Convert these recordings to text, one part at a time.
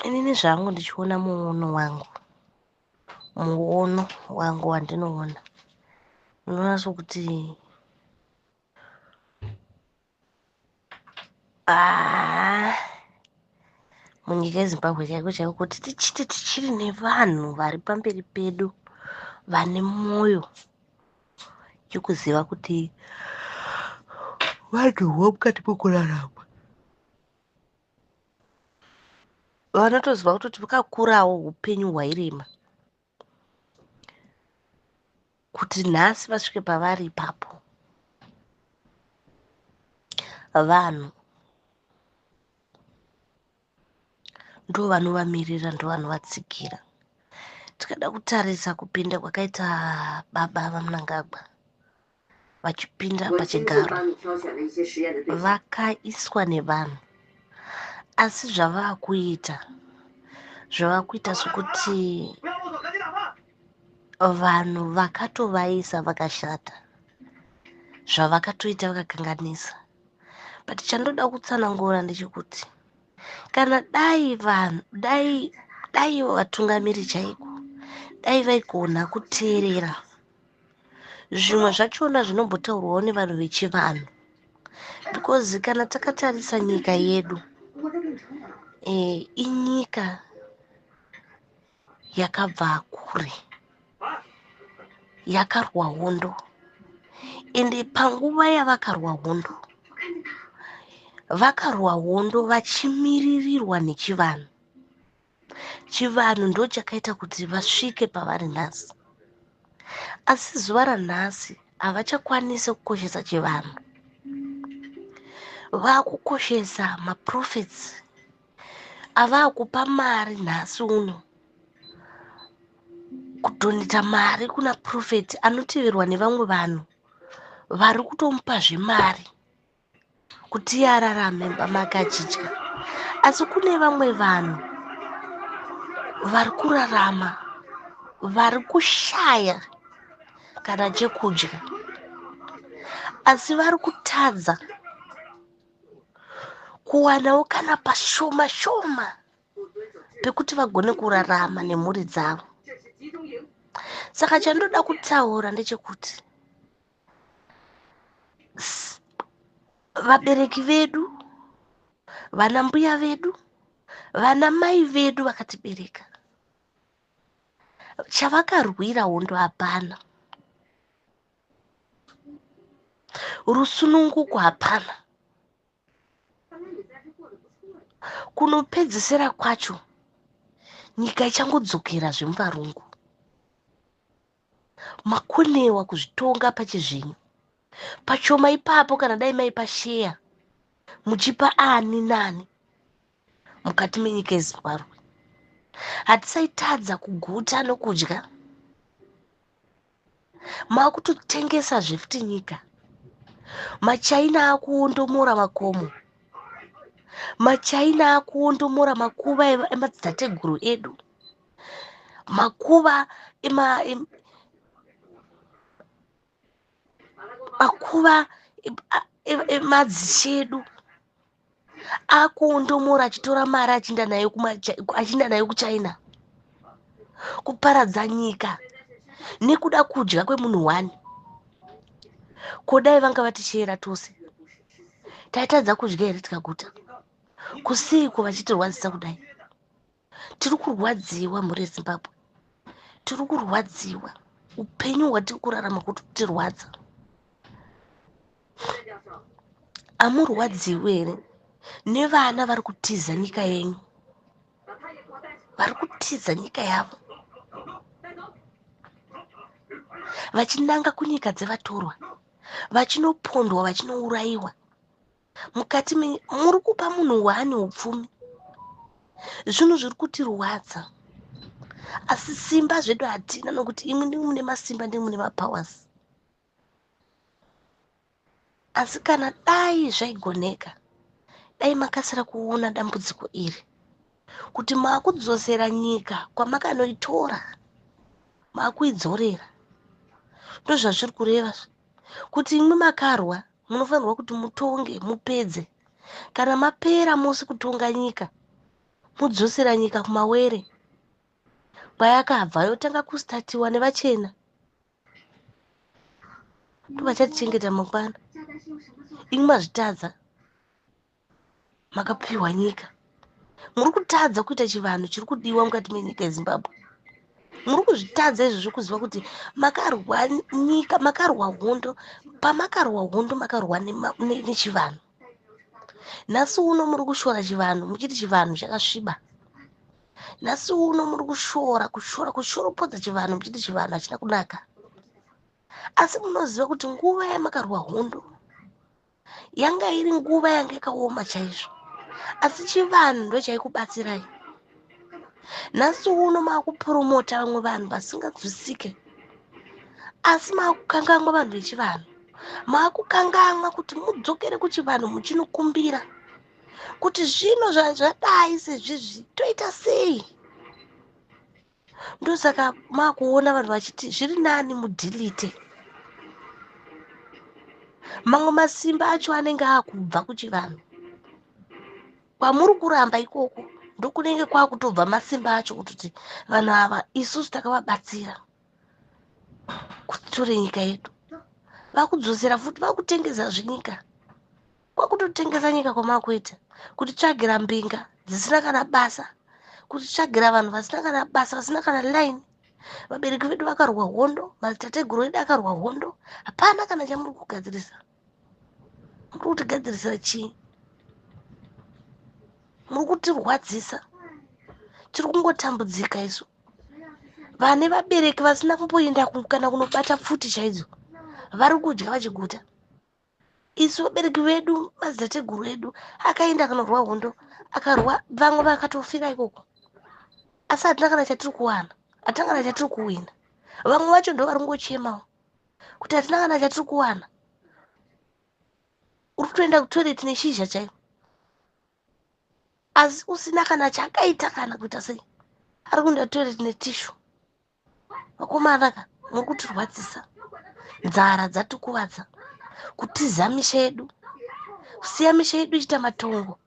inini zvangu ndichiona muono wangu wandinoona unoona sokuti munyika yeZimbabwe chaiko chaiko kuti tichiti tichiri nevanhu vari pamberi pedu vane mwoyo chekuziva kuti vanhuwo mukati mekurarama vanotoziva kuti vakakurawo upenyu hwairema kuti nhasi vasvike pavari ipapo. Vanhu ndo vanovamirira, ndo vanovatsigira. Tikada kutarisa kupinda kwakaita baba vaMnangagwa vachipinda pachigaro vakaiswa nevanhu, asi zvavakuita sokuti vanhu vakatovaisa vakashata, zvavakatoita vakakanganisa. But chandoda kutsanangura ndechekuti kana dai vanhu dai vatungamiri chaiko dai vaigona kuteerera zvimwe zvachona zvinombotaurwawo nevanhu vechivanhu, because kana takatarisa nyika yedu inyika yakabva kure, yakarwa hondo, ende panguva yavakarwa hondo vakarwa hondo vachimiririrwa nechivanhu. Chivanhu ndo chakaita kuti vasvike pavari nhasi, asi zuva ranhasi havachakwanisi kukoshesa chivanhu, vakukoshesa maprofits avakupa mari. Nhasi uno kudhoneta mari kuna profeti anoteverwa nevamwe vanhu vari kutomupazve mari kuti ararame pamake achidya, asi kune vamwe vanhu vari kurarama vari kushaya kana chekudya, asi vari kutadza kuwanawo kana pashoma shoma pekuti vagone kurarama nemhuri dzavo. Saka chandoda kutaura ndechekuti vabereki vedu, vana mbuya vedu, vana mai vedu vakatibereka, chavakarwira hondo hapana, rusununguko hapana, kunopedzisira kwacho nyika ichangodzokera zvemuvarungu, makonewa kuzvitonga pachizvinyu pachoma ipapo. Kana dai maipa sheya muchipa ani nani mukati menyika yeZimbabwe, hatisaitadza kuguta nokudya, makutotengesa zvefuti nyika. Machaina akuondomora makomo, machaina akuondomora makuva emadzitateguru edu, makuva emadzishedu akuondomora, achitora mari achienda nayo kuChina kuparadza nyika nekuda kudya kwemunhu wani. Kodai vanga vatichera tose taitadza kudya here tikaguta? Kusiko vachitirwadzisa kudai? Tiri kurwadziwa mhuri yeZimbabwe, tiri kurwadziwa, upenyu hwatiri kurarama kutirwadza. Hamurwadziwi here nevana vari kutiza nyika yenyu, vari kutiza nyika yavo vachinanga kunyika dzevatorwa, vachinopondwa, vachinourayiwa mukati muri kupa munhu wani upfumi. Zvinhu zviri kutirwadza, asi simba zvedu hatina, nokuti imwe ndimi mune masimba, ndimi mune mapowers. Asi kana dai zvaigoneka, dai makasira kuona dambudziko iri, kuti maakudzosera nyika kwamakanoitora, maakuidzorera, ndo zvazviri kureva kuti imwe makarwa munofanirwa kuti mutonge mupedze. Kana mapera mosi kutonga nyika, mudzosera nyika kumawere kwayakabva yotanga kusitatiwa nevachena. Ndovachatichengeta mangwana. Imi mazvitadza, makapiwa nyika. Muri kutadza kuita chivanhu chiri kudiwa mukati menyika yeZimbabwe. Muri kuzvitadza izvozvo kuziva kuti makarwa nyika, makarwa hondo. Pamakarwa hondo makarwa nechivanhu. Nhasi uno muri kushora chivanhu muchiti chivanhu chakasviba. Nhasi uno muri kushoropodza chivanhu muchiti chivanhu hachina kunaka. Asi munoziva kuti nguva yamakarwa hondo yanga iri nguva yanga yakaoma chaizvo. Asi chivanhu ndo chaikubatsirai. Nhasi uno maakupromota vamwe vanhu vasinganzwisike. Asi maakukanganwa vanhu vechivanhu. Maakukanganwa kuti mudzokere kuchivanhu muchinokumbira kuti zvino zvadai sezvizvi toita sei. Ndosaka maakuona vanhu vachiti zviri nani mudhilite. Mamwe masimba acho anenge akubva kuchivanhu. Kwamuri kuramba ikoko ndokunenge kwakutobva masimba acho kuti vanhu ava isusu takavabatsira kutore nyika yedu. Vakudzosera futi vakutengesa zvinyika. Kwakutotengesa nyika kwamakuita kuti tsvagira mbinga dzisina kana basa, kuti tsvagira vanhu vasina kana basa, vasina kana line. Vabereki vedu vakarwa hondo, madzitateguru edu akarwa hondo. Hapana kana chamuri kugadzirisa. Muri kutigadzirisa chii? Muri kutirwadzisa. Tiri kungotambudzika isu. Vane vabereki vasina kumboenda kana kunobata pfuti chaidzo vari kudya vachiguta. Isu vabereki vedu, madzitateguru edu akaenda kunorwa hondo, akarwa, vamwe vakatofira ikoko. Asi hatina kana chatiri kuwana, hatina kana chatiri kuwina. Vamwe vacho ndo vari kungochemawo kuti hatina kana chatiri kuwana. Uri kutoenda kutoireti neshizha chaivo. Asi usina kana chakaita kana kuita sei. Ari kuenda kutoireti netishu. Vakomana muri kutirwadzisa. Nzara dzatikuvadza. Kutiza misha yedu. Kusiya misha yedu ichita matongo.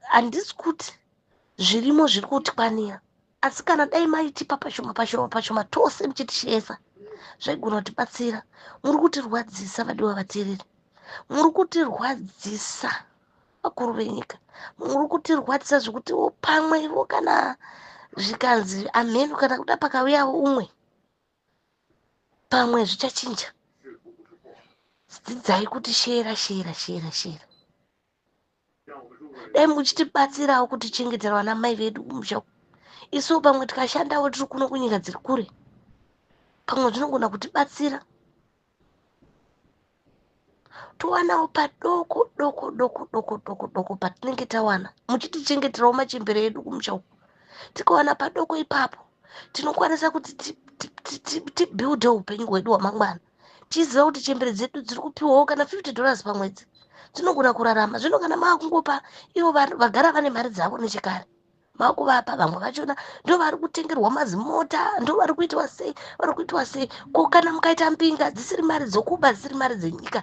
Handisi kuti zvirimo zviri kutikwanira. Asi kana dai maitipa pashoma tose muchitishesa zvaigona kutibatsira. Muri kutirwadzisa vadiwa vateereri. Muri kutirwadzisa vakuru venyika. Muri kutirwadzisa zvokuti pamwe kana zvikanzi amhenu kana kuda pakauyawo umwe pamwe zvichachinja. Dzidzai kuti shera. Dai muchitibatsirawo kuti chengetera vana mai vedu kumusha. Isu pamwe tikashandawo tiri kuno kunyika dziri kure. Pamwe zvinogona kutibatsira. Towanawo padoko patinenge tawana. Muchitichengeterawo machembere edu kumusha uku. Tikawana padoko ipapo tinokwanisa kuti tibuilde upenyu hwedu hwamangwana. Tiziva kuti chembere dzedu dziri kupiwawo kana $50 pamwedzi. Dzinogona kurarama. Zvino kana maakungopa ivo vagara vane mari dzavo nechekare. Maakuvapa vamwe vachona ndo vari kutengerwa mazimota, ndo vari kuitwa sei. Ko kana mukaita mbinga dzisiri mari dzokuba, dzisiri mari dzenyika.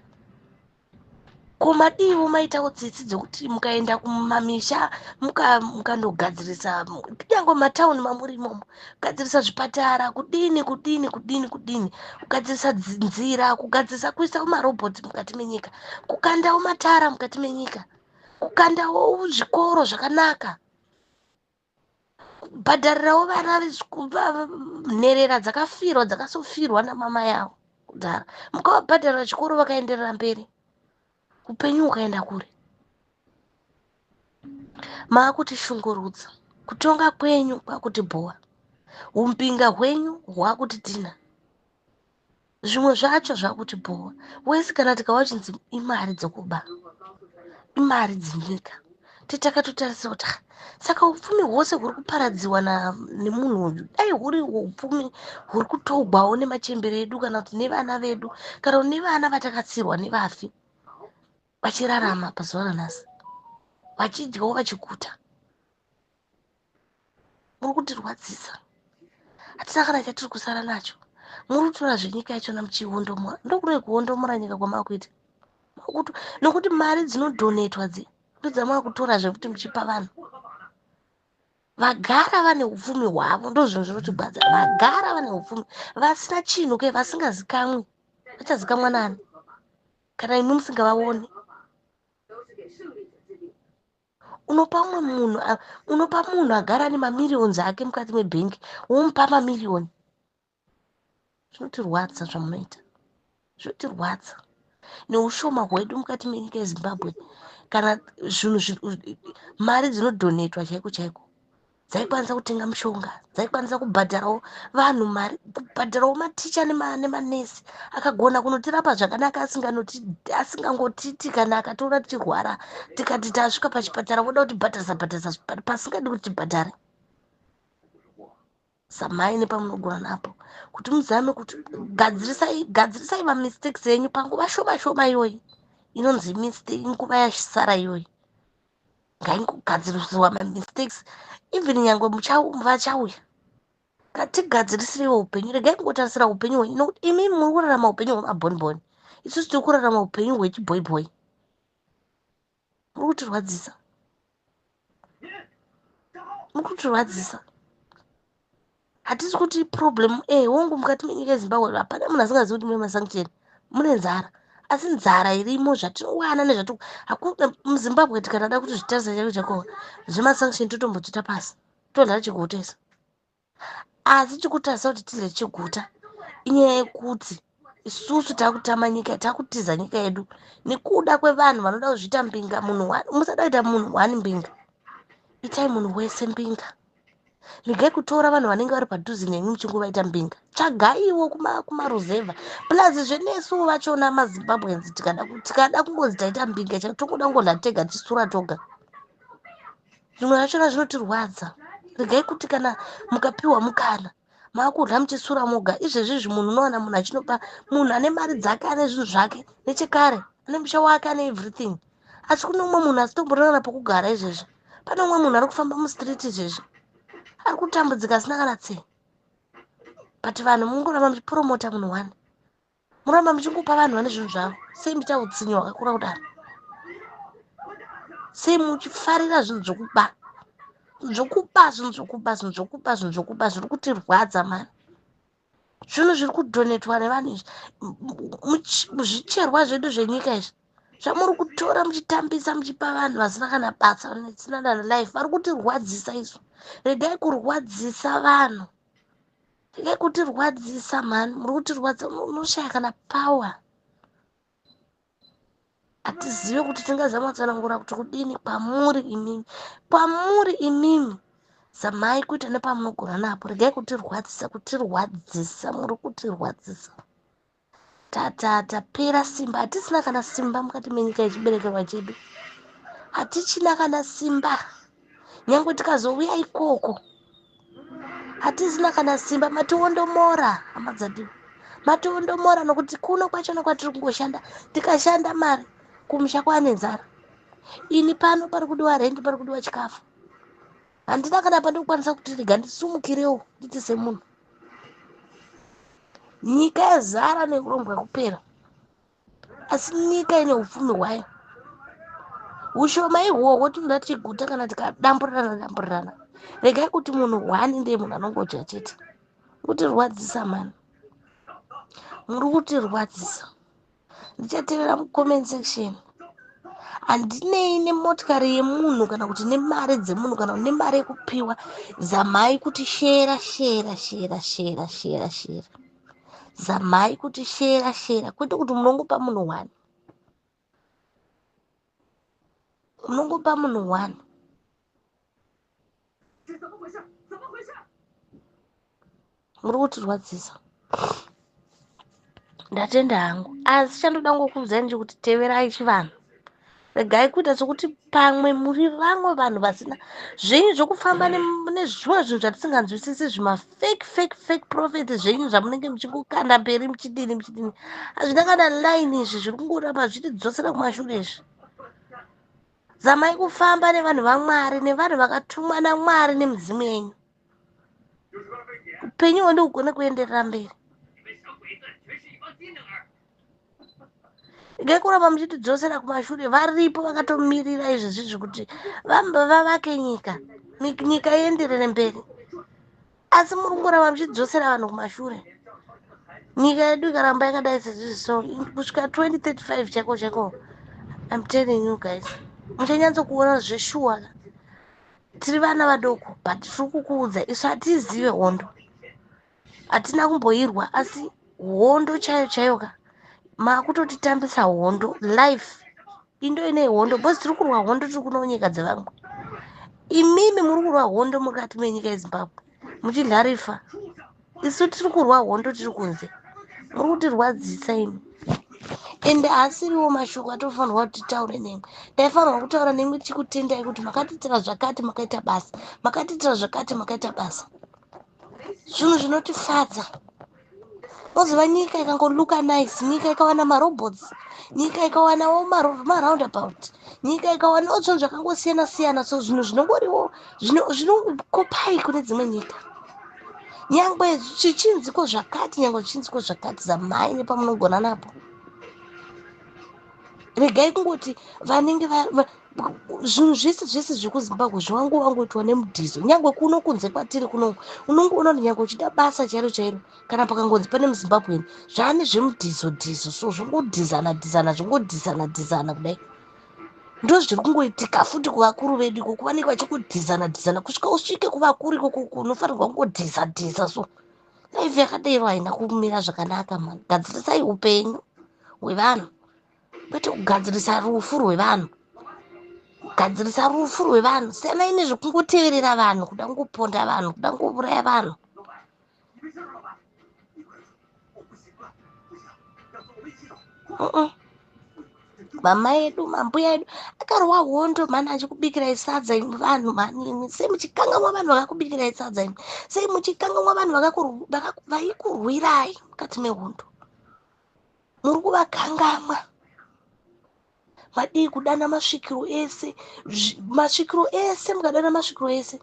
Ko madiwo maitawo tsitsi dzokuti mukaenda kumamisha mukandogadzirisa kunyange matauni mamuri imomo, kugadzirisa zvipatara, kudini, kugadzirisa nzira, kugadzirisa kuisa marobhoti mukati menyika, kukandawo matara mukati menyika, kukandawo zvikoro zvakanaka, kubhadharirawo vana nherera dzakasofirwa namamai avo kudhara. Mukavabhadharira chikoro vakaenderera mberi. Upenyu ukaenda kure. Maakuti shungurudza. Kutonga kwenyu kwakuti bhowa. Umbinga hwenyu hwakuti tina. Zvimwe zvacho zvakuti bhowa. Wesi kana tikawachinzi imari dzokuba. Imari dzinyika. Titakatotarisira kuti saka upfumi hwose huri kuparadziwa nemunhu uyu. Dai huri upfumi huri kutogwawo nemachembere edu kana kuti nevana vedu. Kana kuti nevana vatakatsirwa nevafi. Vachirarama pazuva ranhasi. Vachidyawo vachiguta. Muri kutirwadzisa. Hatina kana chatiri kusara nacho. Muri kutora zvenyika yachona muchihondomora. Ndokuri kuhondomora nyika kwamakuita. nokuti mari dzinodhonetwa ndodzamava kutora zvekuti muchipa vanhu vagara vane upfumi hwavo. Ndozvinhu zvinotibvadza, vagara vane upfumi vasina chinhu ke, vasingazikamwi. Vachazikamwa nani kana imi musingavaoni? Unopa munhu agara nemamiliyoni ake mukati mebhengi, womupa mamiliyoni. Zvinotirwadza zvamunoita, zvinotirwadza neushoma hwedu mukati menyika yeZimbabwe. Kana mari dzinodhonetwa chaiko chaiko, dzaikwanisa kutenga mushonga, dzaikwanisa kubhadharawo vanhu mari, kubhadharawo maticha nemanesi akagona kunotirapa zvakanaka, asingangotiti kana akatoona tichirwara tikati tasvika pachipatara voda kuti bhadhasa pasingadi kuti tibhadhare. Samai nepamunogona napo kuti muzame kuti gadzirisai mamistakes enyu panguva shoma shoma iyoyi inonzi mistake, nguva yasara iyoyi ngaingogadziriswa mamistakes. Even nyangwe vachauya ngatigadzirisirewo upenyu, regai kungotarisira upenyu hwenyu, nokuti imi muri kurarama upenyu hwemabhonibhoni, isusu tiri kurarama upenyu hwechibhoibhoi. Muri kutirwadzisa, muri kutirwadzisa. Hatisi kuti problem wongu mukati menyika yeZimbabwe hapana munhu asingazivi kuti mune masankcheni, mune nzara. Asi nzara irimo, zvatinowana hakuna muZimbabwe tikanada kuti zvitarisa chaiko chaiko zvemasankcheni totombodzita pasi tondara chigutesa. Asi chikutarisa kuti tidye chiguta inyaya yekuti isusu takutama nyika, takutiza nyika yedu nekuda kwevanhu vanoda kuzviita mbinga. Musada kuita munhu wani mbinga, itai munhu wese mbinga. Regai kutora vanhu vanenge vari padhuze nenyu muchingovaita mbinga. Tsvagaiwo kumaruzevha plazizve nesuwo vachona maZimbabwenzi tikada kungozi taita mbinga togoda kungodla tega tichisura toga. Zvimwe zvachona zvinotirwadza. Regai kuti kana mukapiwa mukana makudla muchisura moga. Izvezvizvi munhu unowana munhu achinopa munhu ane mari dzake, ane zvinhu zvake nechekare, ane musha wake, ane everything. Asi kune umwe munhu asitomborana pokugara izvezvi. Pane umwe munhu ari kufamba mustriti izvezvi ari kutambudzika asina kana tsee. But vanhu mungoramba muchipromota munhu wani, muramba muchingopa vanhu vane zvinhu zvavo. Sei muita utsinye hwakakura kudaro? Sei muchifarira zvinhu zvokuba, zvinhu zvokuba zviri kutirwadza mani. Zvinhu zviri kudhonetwa nevanhu izvi, zvicherwa zvedu zvenyika izvi zvamuri kutora muchitambisa muchipa vanhu vasina kana basa, vasina kana life. Vari kutirwadzisa isu. Regai kurwadzisa vanhu, regai kutirwadzisa mani. Muri kutirwadza, munoshaya kana power. Hatizive kuti tingazama kutsanangura kuti kudini kwamuri imimi. Zamai kuita nepamunogona napo. Regai kutirwadzisa, muri kutirwadzisa. Tapera simba, hatisina kana simba mukati menyika yechiberekerwa chedu. Hatichina kana simba. Nyangwe tikazouya ikoko hatisina kana simba. Mationdomora hama dzadu, mationdomora nokuti kuno kwachona kwatiri kungoshanda. Tikashanda mari kumusha kwane nzara. Ini pano pari kudiwa rendi, pari kudiwa chikafu. Handina kana pandokwanisa kuti rega ndisumukirewo nditi semunhu. Nyika yazara neurongwa kupera, asi nyika ine upfumi hwayo. Ushoma ihwohwo tinoda tichiguta kana tikadamburirana. Regai kuti munhu wani ndiye munhu anongodya chete. Kutirwadzisa mani, muri kutirwadzisa. Ndichatevera mucomment section. Handinei nemotikari yemunhu kana kuti nemari dzemunhu kana kuti nemari yekupiwa. Zamai kuti shera. Zamai kuti shera, kwete kuti munongopa munhu wani. Munongopa munhu wani. Muri kutirwadzisa. Ndatenda hangu, asi chandoda ngokuudzai kuti teverai chivanhu. Regai kuita sokuti pamwe muri vamwe vanhu vasina zvenyu zvokufamba nezvimwe zvinhu zvatisinganzwisisi, zvima fake profit zvenyu zvamunenge muchingokanda mberi muchidini. Hazvina kana line izvi zviri kungoramba zvichidzosera kumashure izvi. Zamai kufamba nevanhu vaMwari, nevanhu vakatumwa naMwari nemizimu yenyu. Upenyu hwedu hugone kuenderera mberi. ngekuramba muchitidzosera kumashure. Varipo vakatomirira izvezvi kuti vavake nyika ienderere mberi, asi muri kungoramba muchidzosera vanhu kumashure. Nyika yedu ikaramba yakadai sezvizvi kusvika 2035 chako I'm telling you guys, muchanyatso kuona zveshuwa. Tiri vana vadoko but tiri kukuudza isu hatizive hondo, hatina kumboirwa, asi hondo chaiyo chaiyo makutotitambisa hondo. Life indo ine hondo, bhozi tiri kurwa hondo tiri kuno nyika dzevamwe. Imimi muri kurwa hondo mukati menyika yeZimbabwe muchidharifa, isu tiri kurwa hondo tiri kunze, muri kutirwadzisa imi. Ende asiriwo mashoko atofanirwa kuti titaure nemwe. Taifanirwa kutaura nemwe tichikutendai kuti makatiitira zvakati makaita basa, makatiitira zvakati makaita basa. Zvinhu zvinotifadza. Mozova nyika ikangoluka nice, nyika ikawana marobots, nyika ikawanawo maroundabout, nyika ikawanawo zvinhu zvakangosiyana siyana. So zvinhu zvinongoriwo zvinokopai kune dzimwe nyika. Nyangwe zvichinziko zvakati, nyangwe zvichinziko zvakati, zamai nepamunogona napo. Regai kungoti vanenge zvinhu zvese zvese zvekuZimbabwe zvawangoitwa nemudhizo. Nyangwe kuno kunze kwatiri kuno unongoona kuti nyangwe uchida basa chairo chairo, kana pakangonzi pane muZimbabwe zvane zvemudhizo dhizo, so zvingodhizana dhizana kudai. Ndo zviri kungoitika futi kuvakuru vedu iko, kuvanenge vachigodhizana kusvika usvike kuvakuru ikoko unofanirwa kungodhiza. So life yakadai haina kumira zvakanaka mani. Gadzirisai upenyu hwevanhu, kwete kugadzirisa rufu rwevanhu. Gadzirisa rufu rwevanhu, siyanai nezvekungoteverera vanhu, kuda kungoponda vanhu, kuda kungouraya vanhu. Mamai edu, mambuya edu akarwa hondo mani, achikubikirai sadza imi vanhu mani. Imi sei muchikanganwa vanhu vakakubikirai sadza imi? Sei muchikanganwa vanhu vaikurwirai mukati mehondo? Muri kuvakangamwa. Madii kudana masvikiro ese, mukadana masvikiro ese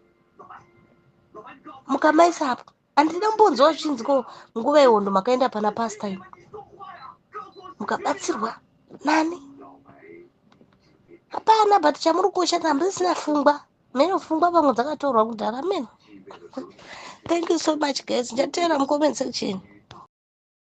mukamaisa apo. Handina mbonzwa zvichinziko nguva yehondo makaenda pana pasta imi mukabatsirwa nani? Hapana, but chamuri kushanda hamusisina pfungwa. Mene pfungwa pamwe dzakatorwa kudhara mene. Thank you so much guys. Ndichateera mucomment section.